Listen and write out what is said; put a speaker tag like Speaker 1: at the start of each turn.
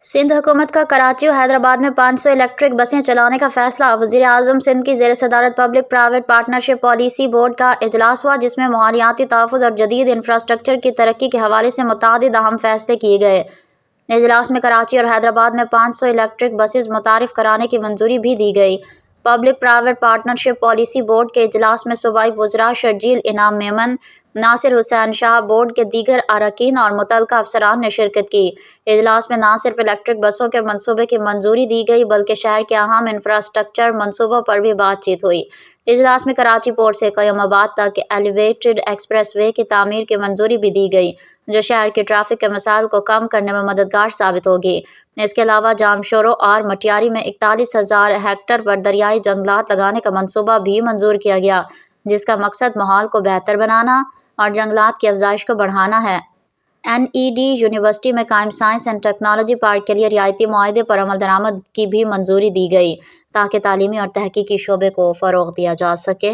Speaker 1: سندھ حکومت کا کراچی اور حیدرآباد میں 500 الیکٹرک بسیں چلانے کا فیصلہ۔ وزیر اعظم سندھ کی زیر صدارت public private partnership policy board کا اجلاس ہوا، جس میں ماحولیاتی تحفظ اور جدید انفراسٹرکچر کی ترقی کے حوالے سے متعدد اہم فیصلے کیے گئے۔ اجلاس میں کراچی اور حیدرآباد میں 500 الیکٹرک بسز متعارف کرانے کی منظوری بھی دی گئی۔ Public private partnership policy board کے اجلاس میں صوبائی وزراء شرجیل انعام میمن، ناصر حسین شاہ، بورڈ کے دیگر اراکین اور متعلقہ افسران نے شرکت کی۔ اجلاس میں نہ صرف الیکٹرک بسوں کے منصوبے کی منظوری دی گئی بلکہ شہر کے اہم انفراسٹرکچر منصوبوں پر بھی بات چیت ہوئی۔ اجلاس میں کراچی پورٹ سے قیوم آباد تک ایلیویٹڈ ایکسپریس وے کی تعمیر کی منظوری بھی دی گئی، جو شہر کی ٹریفک کے مسائل کو کم کرنے میں مددگار ثابت ہوگی۔ اس کے علاوہ جامشورو اور مٹیاری میں 41,000 ہیکٹر پر دریائی جنگلات لگانے کا منصوبہ بھی منظور کیا گیا، جس کا مقصد ماحول کو بہتر بنانا اور جنگلات کی افزائش کو بڑھانا ہے۔ NED یونیورسٹی میں قائم سائنس اینڈ ٹیکنالوجی پارک کے لیے رعایتی معاہدے پر عمل درآمد کی بھی منظوری دی گئی، تاکہ تعلیمی اور تحقیقی شعبے کو فروغ دیا جا سکے۔